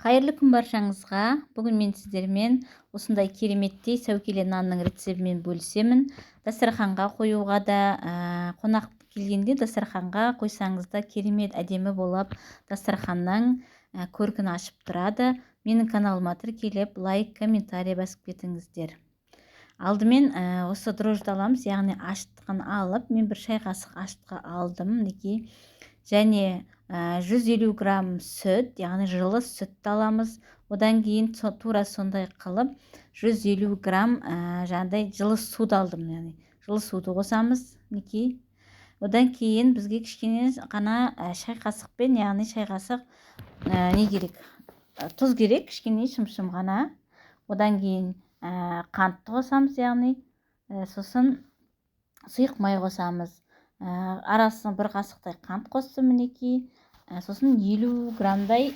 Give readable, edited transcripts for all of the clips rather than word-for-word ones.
Қайырлы күн баршаңызға. Бүгін мен сіздермен осындай кереметтей сәукеле нанның рецебімен бөлісемін. Дастарханға қоюға да, қонақ келгенде дастарханға қойсаңыз да керемет әдемі болып, дастарханның көркін ашып тұрады. Менің каналыма тіркеліп, лайк, комментарий басып кетіңіздер. Алдымен осы дрожжды аламыз, яғни ашытқын алып, мен бір шай қасық ашытқы алдым, мінекей. Және 150 грамм сүт, яғни жылы сүтті аламыз. Одан кейін тура сондай қылып 150 грамм жаңағыдай жылы суды алдым, яғни жылы суды қосамыз, мінекей. Одан кейін бізге кішкене ғана шай қасықпен, яғни шай қасық не керек? Тұз керек, кішкене шым-шым ғана. Одан кейін қантты қосамыз, яғни сосын сұйық май қосамыз. Арасына бір қасықтай қант қостым, мінекей. Сосын 50 граммдай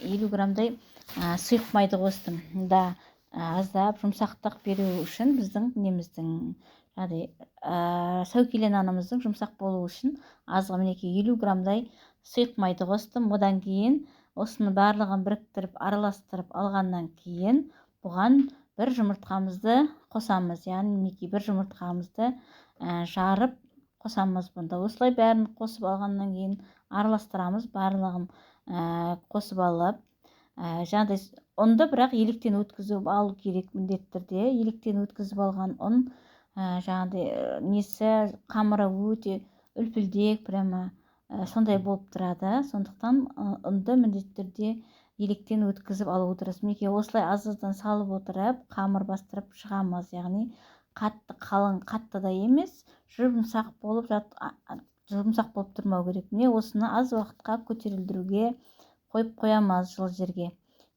сұйық майды қостым. Да, аздап жұмсақтық беру үшін біздің неміздің сәукеле нанымыздың жұмсақ болу үшін азғы, мінекей 50 граммдай сұйық майды қостым. Одан кейін осыны барлығын біріктіріп, араластырып алғаннан кейін бұған бір жұмыртқамызды қосамыз. Яғни мінекей бір жұмыртқамызды жарып қосамыз бұнда. Осылай бәрін қосып алғаннан кейін араластырамыз, барлығын қосып алып. Жаңағыдай ұнды бірақ електен өткізіп алу керек міндетті түрде. Електен өткізіп алған ұн жаңағыдай несі қамыры өте үлпілдек, прямо сондай болып тұрады. Сондықтан ұнды міндетті түрде електен өткізіп алу дұрыс. Мінекей осылай аздан салып отырып, қамыр бастырып шығамыз. Яғни қатты, қалың, қатты да емес, жұмсақ болып тұрмау керек. Міне осыны аз уақытқа көтерілдіруге қойып қоямыз жылы жерге.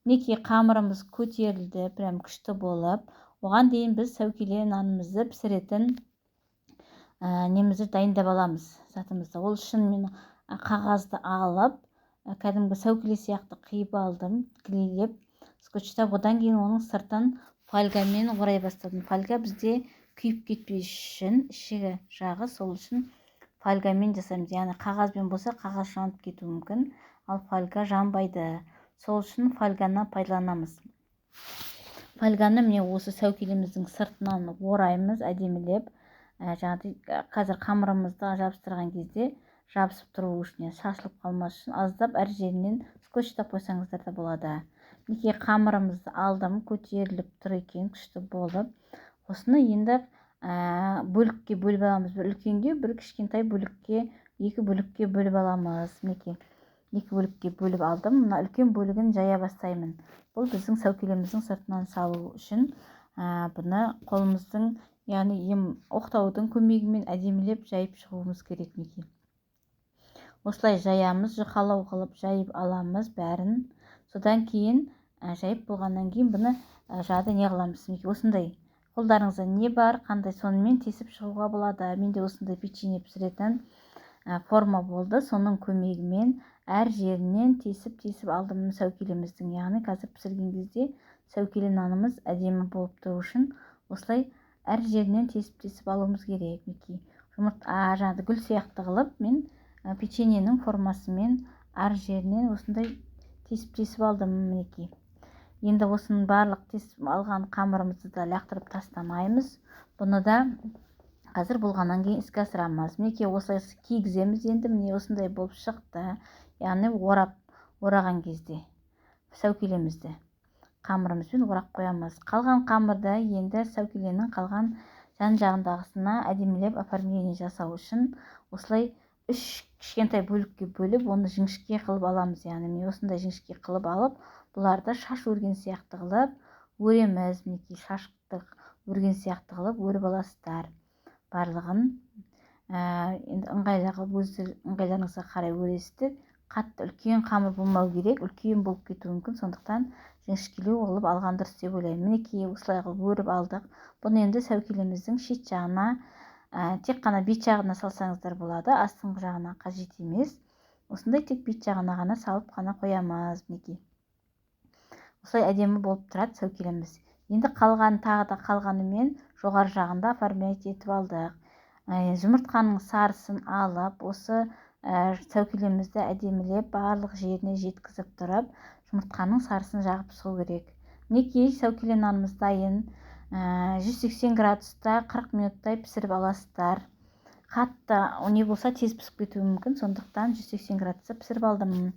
Мінекей қамырымыз көтерілді, прям күшті болып. Оған дейін біз сәукеле нанымызды пісіретін немізді дайындап аламыз, затымызды. Ол үшін мен қағазды алып, кәдімгі сәукеле сияқты қиып алдым, клейлеп, скотчтап. Одан кейін оның сыртын фольгамен орай бастадым. Фольга бізде күйіп кетпес үшін, ішегі жағы, сол үшін фольгамен жасаймыз. Яғни қағазбен болса, қағаз жанып кетуі мүмкін, ал фольга жанбайды. Сол үшін фольганы пайдаланамыз. Фольганы міне осы сәукелеміздің сыртынан ораймыз, әдемілеп. Жаңағыдай қазір қамырымызды жабыстырған кезде жабысып тұру үшін, шашылып қалмас үшін аздап әр жерінен скотчтап қойсаңыздар да болады. Мінекей қамырымызды алдым, көтеріліп тұр екен, күшті болып. Осыны енді бөлікке бөліп аламыз. Бір үлкенге, бір кішкентай бөлікке, екі бөлікке бөліп аламыз. Мінекей екі бөлікке бөліп алдым. Мына үлкен бөлігін жая бастаймын. Бұл біздің сәукелеміздің сыртынан салу үшін бұны қолымыздың, яғни оқтаудың көмегімен әдемілеп жайып шығуымыз керек. Мінекей осылай жаямыз, жұқалау қылып жайып аламыз бәрін. Содан кейін жайып болғаннан кейін бұны жады не қыламыз? Мінекей осындай қолдарыңызда не бар, қандай, сонымен тесіп шығуға болады. Менде осындай печенье пісіретін форма болды. Соның көмегімен әр жерінен тесіп алдым сәукелеміздің. Яғни қазір пісірген кезде сәукеле нанымыз әдемі болып тұру үшін осылай әр жерінен тесіп алуымыз керек. Мінекей жаңағыдай гүл сияқты қылып мен печеньенің формасымен әр жерінен осындай тесіп алдым. Мінекей енді осының барлық тесіп алған қамырымызды да лақтырып тастамаймыз. Бұны да қазір болғаннан кейін іске асырамыз. Мінекей осылай кигіземіз. Енді міне осындай болып шықты. Яғни ораған кезде сәукелемізді қамырымызбен орап қоямыз. Қалған қамырды енді сәукеленің қалған жан-жағындағысына әдемілеп оформление жасау үшін осылай 3 кішкентай бөлікке бөліп, оны жіңішке қылып аламыз. Яғни мен осындай жіңішке қылып алып, бұларды шаш өрген сияқты қылып өреміз. Мінекей шаштық өрген сияқты қылып өріп аласыздар барлығын. Енді ыңғайларыңызға қарай өресіздер. Қатты үлкен қамыр болмау керек, үлкен болып кетуі мүмкін, сондықтан жіңішкелеу қылып алған дұрыс деп ойлаймын. Мінекей осылай қылып өріп алдық. Бұны енді сәукелеміздің шет жағына, тек қана бет жағына салсаңыздар болады, астыңғы жағына қажет емес. Осындай тек бет жағына ғана салып қана қоямыз. Мінекей осылай әдемі болып тұрады сәукелеміз. Енді тағы да қалғанымен жоғары жағында оформлять етіп алдық. Жұмыртқаның сарысын алып, осы сәукелемізді әдемілеп барлық жеріне жеткізіп тұрып жұмыртқаның сарысын жағып пісіру керек. Мінекей сәукеле нанымыз дайын. 180 градуста 40 минуттай пісіріп аласыздар. Қатты не болса тез пісіп кетуі мүмкін, сондықтан 180 градуста пісіріп алдым.